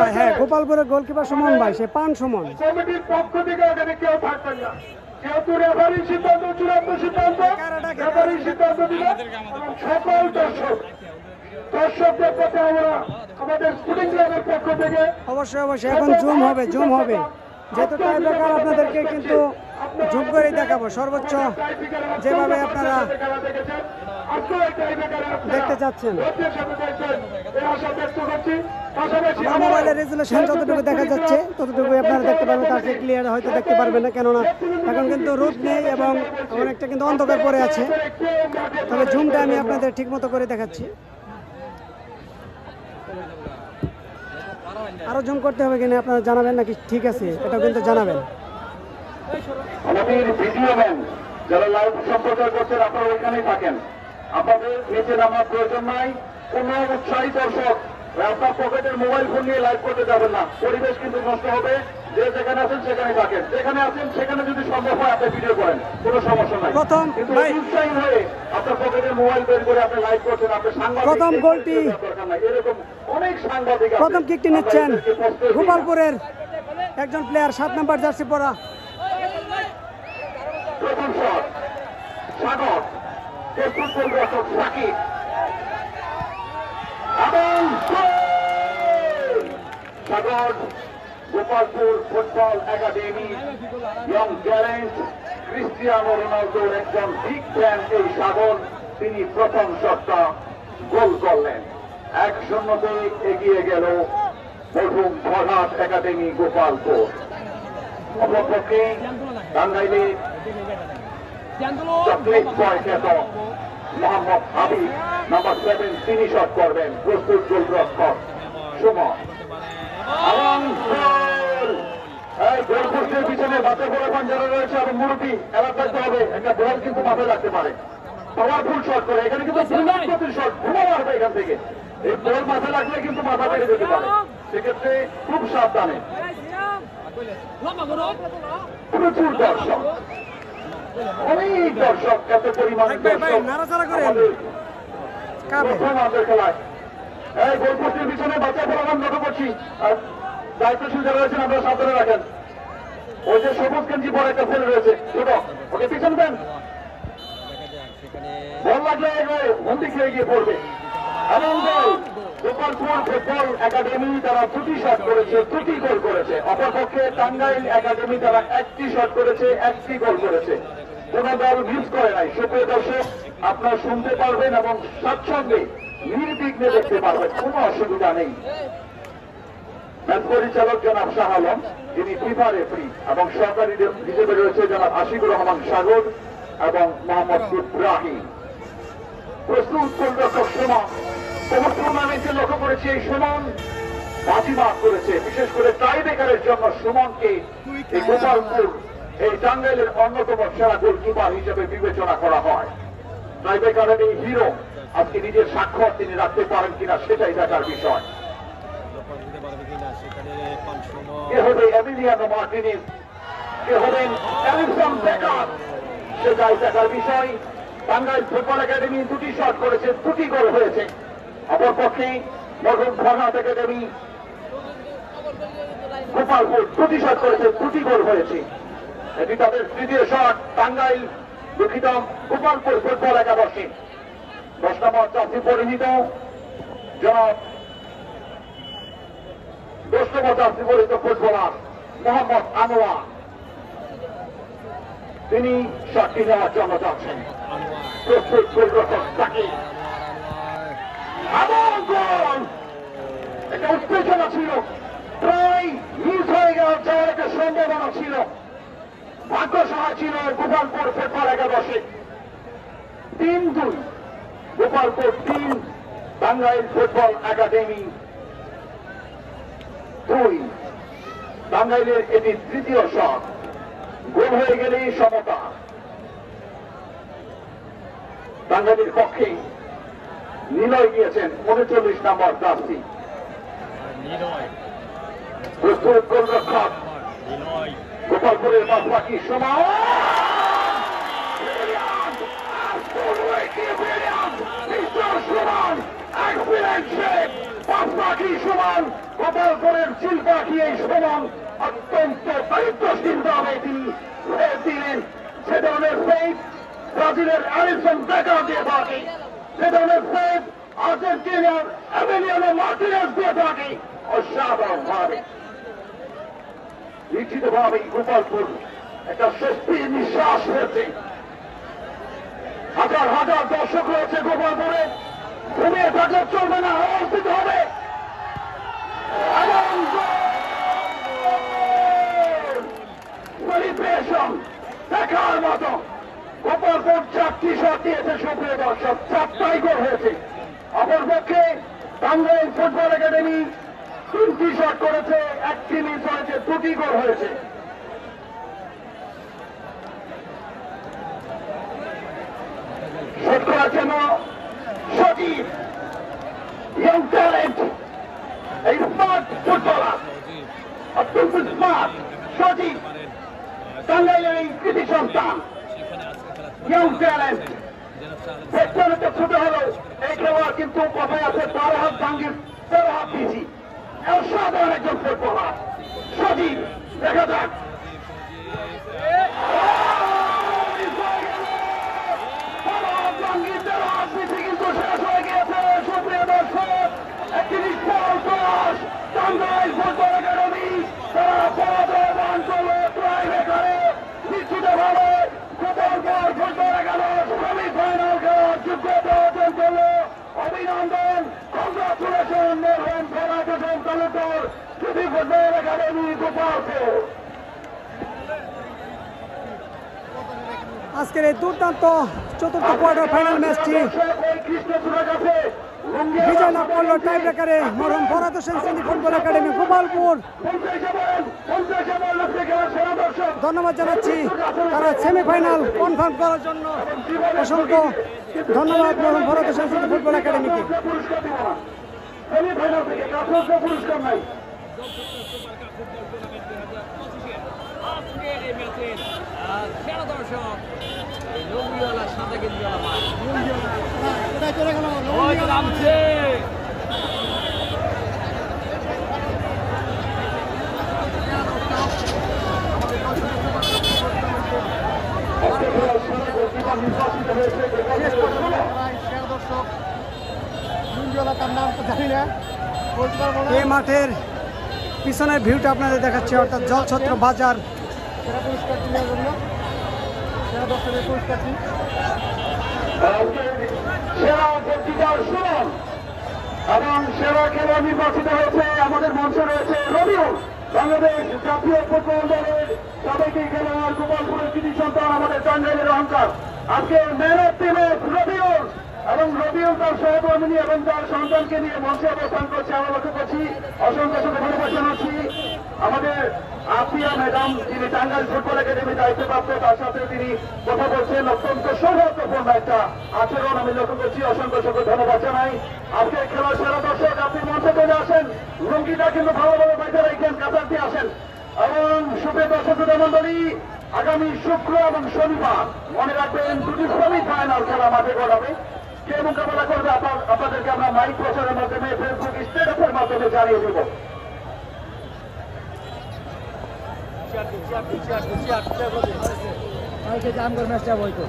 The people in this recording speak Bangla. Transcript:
ভাই, হ্যাঁ গোপালপুরের গোলকিপার সুমন ভাই, সে পান সুমন। কমিটির পক্ষ থেকে এখানে কেউ থাকবেন না, যেহেতু রেফারি সিদ্ধান্ত চূড়ান্ত সিদ্ধান্ত, রেফারি সিদ্ধান্ত দিবে এবং সকল দর্শকদের পক্ষে আমরা আমাদের স্পোর্টিং ক্লাবের পক্ষ থেকে অবশ্যই এখন জুম হবে যেহেতু টাই ব্রেকার আপনাদেরকে কিন্তু জুম করে দেখাবো সর্বোচ্চ যেভাবে আপনারা দেখতে চাচ্ছেন। আমার মোবাইলের রেজুলেশন যতটুকু দেখা যাচ্ছে ততটুকু আপনারা দেখতে পারবেন, তার চেয়ে ক্লিয়ার হয়তো দেখতে পারবেন না, কেননা এখন কিন্তু রোদ নেই এবং অনেকটা কিন্তু অন্ধকার পড়ে আছে। তবে জুমটা আমি আপনাদের ঠিক মতো করে দেখাচ্ছি। আরো জুম করতে হবে কিনা আপনারা জানাবেন নাকি ঠিক আছে, এটা কিন্তু জানাবেন। আমাদের ভিডিও ম্যান যারা লাইভ সম্প্রচার করছেন আপনারা ওইখানেই থাকেন, আপনাদের নিচে নামার প্রয়োজন নাই। কোন উৎসাহী দর্শক আপনার পকেটের মোবাইল ফোন নিয়ে লাইভ করতে যাবেন না, পরিবেশ কিন্তু নষ্ট হবে। যে যেখানে আছেন সেখানে থাকেন, যেখানে আছেন সেখানে যদি সম্ভব হয় আপনি ভিডিও করেন, কোনো সমস্যা নাই। কিন্তু উৎসাহী হয়ে আপনার পকেটের মোবাইল বের করে আপনি লাইভ করছেন, আপনি সাংবাদিক প্রথম গোলটি দরকার নাই। এরকম অনেক সাংবাদিক প্রথম কিকটি নিচ্ছেন গোপালপুরের একজন প্লেয়ার 7 নাম্বার জার্সি পরা। প্রথম শট সাগর, প্রস্তুত গোলরক্ষক সাকিব এবং Sagar Gopalpur football academy young talent Cristiano রোনালদোর একজন বিগ ফ্যান এই সাগর, তিনি প্রথম শটটা গোল করলেন। 1-0 এগিয়ে গেল মরহুম ফরহাদ একাডেমি গোপালপুর। অপরপক্ষে টাঙ্গাইলে চকলেট বয় খ্যাত মোহাম্মদ হাবিব নাম্বার 7 তিনি শট করবেন। প্রস্তুত গোলরক্ষক সুমন এবং গোলপোস্টের পিছনে বাচ্চা গোলপান যারা রয়েছে এবং মুরব্বী এবার থাকতে হবে, একটা বল কিন্তু মাথায় লাগতে পারে। পাওয়ারফুল শট করে এখানে কিন্তু শট ঘুমা মারবে এখান থেকে, এই বল মাথায় লাগলে কিন্তু মাথা বেড়ে যেতে পারে, সেক্ষেত্রে খুব সাবধানে। প্রচুর দর্শক, অনেক দর্শক, এত পরিমাণে আমাদের খেলায়। এই গোলপোস্টের পিছনে বাচ্চা গোলপান লক্ষ্য করছি, আর দায়িত্বশীল যারা রয়েছেন আপনারা সাবধানে রাখেন। ওই যে সবুজ গেঞ্জি পরে একটা ছেলে রয়েছে ছোট, ওকে পিছন দেন, বল লাগলে বন্দি খেয়ে গিয়ে পড়বে। এবং গোল গোপালপুর ফুটবল একাডেমি তারা 2টি শট করেছে, 2টি গোল করেছে। অপরপক্ষে টাঙ্গাইল একাডেমি তারা 1টি শট করেছে, 1টি গোল করেছে। কোন দল মিস করে নাই। সুপ্রিয় দর্শক আপনারা শুনতে পারবেন এবং স্বাচ্ছন্দ্যে নির্বিঘ্নে দেখতে পারবেন, কোনো অসুবিধা নেই। ম্যাচ পরিচালক জনাব শাহ আলম, যিনি ফিফা রেফারি, এবং সহকারী হিসেবে রয়েছে জনাব আশিকুর রহমান সাগর এবং মোহাম্মদ ইব্রাহিম। প্রস্তুত গোলরক্ষক সুমন, বহু টুর্নামেন্টে লক্ষ্য করেছে এই সুমন বাজিমাত করেছে, বিশেষ করে টাই ব্রেকারের জন্য সুমনকে এই গোপালপুর এই টাঙ্গাইলের অন্যতম সেরা গোলকিপার হিসেবে বিবেচনা করা হয়। টাই ব্রেকারের এই হিরো আজকে নিজের স্বাক্ষর তিনি রাখতে পারেন কিনা সেটাই দেখার বিষয়। কে হবে এমিলিয়ানো মার্টিনেজ, কে হবেন অ্যালিসন বেকার, সেটাই দেখার বিষয়। টাঙ্গাইল ফুটবল একাডেমি 2টি শট করেছে, 2টি গোল হয়েছে। অপরপক্ষে মরহুম ফরহাদ একাডেমি গোপালপুর 2টি শট করেছে, 2টি গোল হয়েছে। এটি তাদের তৃতীয় শট। টাঙ্গাইল দুঃখিত গোপালপুর ফুটবল একাদশী 10 নম্বর জার্সি পরিহিত জনাব 10 নম্বর জার্সি পরিহিত ফুটবলার মোহাম্মদ আনোয়ার, তিনি শটটি নেওয়ার জন্য যাচ্ছেন। প্রস্তুত গোলরক্ষক সাকিব এবং গোল। একটা উত্তেজনা ছিল, প্রায় মিস হয়ে যাওয়ার একটা সম্ভাবনা ছিল। ভাগ্য সহায় ছিল গোপালপুর ফুটবল একাদশে। 3-2 গোপালপুর 3, টাঙ্গাইল ফুটবল একাডেমি 2। টাঙ্গাইলের এটি তৃতীয় শট, গোল হয়ে গেলেই সমতা। টাঙ্গাইলের পক্ষে নিলয় গিয়েছেন 39 নম্বর জার্সি। প্রস্তুত গোলরক্ষক গোপালপুরের বাকি সময় বাপ পাখি সমান, গোপালপুরের চিল পাখি এই সমান অত্যন্ত দায়িত্বশীলভাবে তিনি দিলেন। সে ধরনের সেফ ব্রাজিলের অ্যালিসন বেকার দিয়ে থাকে, সে ধরনের সেফ আর্জেন্টিনার এমিলিয়ানো মার্টিনেজ দিয়ে থাকে। অসাধারণভাবে নিশ্চিতভাবে গোপালপুর একটা স্বস্তির নিঃশ্বাস হয়েছে। হাজার হাজার দর্শক রয়েছে গোপালপুরে, ঘুমিয়ে থাকলে চলবে না, অবস্থিত হবে। সেলিব্রেশন দেখার মতো। গোপালপুর 4টি শট দিয়েছে সুপ্রিয় দর্শক, 4টাই গোল হয়েছে। অপরপক্ষে টাঙ্গাইল ফুটবল একাডেমি 3টি শট করেছে, 1টি মিস হয়েছে, 2টি গোল হয়েছে। শট করার জন্য সজীব, ইয়ং ট্যালেন্ট, এই স্মার্ট ফুটবলার, অত্যন্ত স্মার্ট সজীব, টাঙ্গাইলের এই কৃতি সন্তান, ইয়ং ট্যালেন্ট। একটা ছোট হলো এই খেলোয়াড়, কিন্তু কথায় আছে 12 হাত ভাঙ্গির 13 হাত দিয়েছি। অসাধারণ একজন ফুটবলার সজীব, দেখা যাক। কিন্তু শেষ হয়ে গিয়েছে সুপ্রিয় দর্শক। একটি নিষ্ফল প্রয়াস টাঙ্গাইল ফুটবল একাডেমি, তারা পরাজয় মান করলো ট্রাইবেকারে। নিশ্চিতভাবে গোপালপুর ফুটবল একাডেমি সেমিফাইনাল খেলার যোগ্যতা অর্জন করলো। অভিনন্দন, কংগ্রাচুলেশন মরহুম ফেরাদ হোসেন তালুকদার, কৃতি ফুটবল একাডেমি গোপালপুর। আজকের এই দুর্দান্ত চতুর্থ কোয়ার্টার ফাইনাল ম্যাচটি বিজয় লাভ করলো টাই ব্রেকারে মরহুম ফরাদ হোসেন সিন্ধি ফুটবল একাডেমি গোপালপুর। ধন্যবাদ জানাচ্ছি তারা সেমিফাইনাল কনফার্ম করার জন্য। অসংখ্য ধন্যবাদ মরহুম ফরাদ হোসেন সিন্ধি ফুটবল একাডেমিকে। পুরস্কার নাই। সেরা দর্শক লুঙ্গিওয়ালা সাদা গেঞ্জিওয়ালা মাছ নামছে। এই মাঠের পিছনের ভিউটা আপনাদের দেখাচ্ছে, অর্থাৎ জলছত্র বাজার। সেরা গোলকিপার সুমন এবং সেরা খেলোয়াড় নির্বাচিত হয়েছে। আমাদের মঞ্চে রয়েছে রবিউল, বাংলাদেশ জাতীয় ফুটবল দলের সাবেক খেলোয়াড়, গোপালপুরের কৃতি সন্তান, আমাদের টাঙ্গাইলের অহংকার। আজকে man of the match Rabiul, এবং রবিউল তার সহকর্মী এবং তার সন্তানকে নিয়ে মঞ্চে অবস্থান করছে। আমরা লক্ষ্য করছি, অসংখ্য ধন্যবাদ জানাচ্ছি আমাদের আফিয়া ম্যাডাম, যিনি টাঙ্গাইল ফুটবল একাডেমি দায়িত্বপ্রাপ্ত, তার সাথে তিনি কথা বলছেন। অত্যন্ত সৌভাগ্যপূর্ণ একটা আচরণ আমি লক্ষ্য করছি। অসংখ্য ধন্যবাদ জানাই। আজকে খেলার সেরা দর্শক, আপনি মঞ্চে চলে আসেন, লুঙ্গিটা কিন্তু ভালোভাবে বাইরে রেখেন, কাতার দিয়ে আসেন। এবং সুপ্রিয় দর্শক মন্ডলী, আগামী শুক্র এবং শনিবার মনে রাখবেন 2টি সেমিফাইনাল খেলা মাঠে গড়াবে। কে মোকাবেলা করবে আপনাদেরকে আমরা মাইক প্রচারের মাধ্যমে, ফেসবুক স্ট্যাটাসের মাধ্যমে জানিয়ে দেব। ম্যাচটা বইতো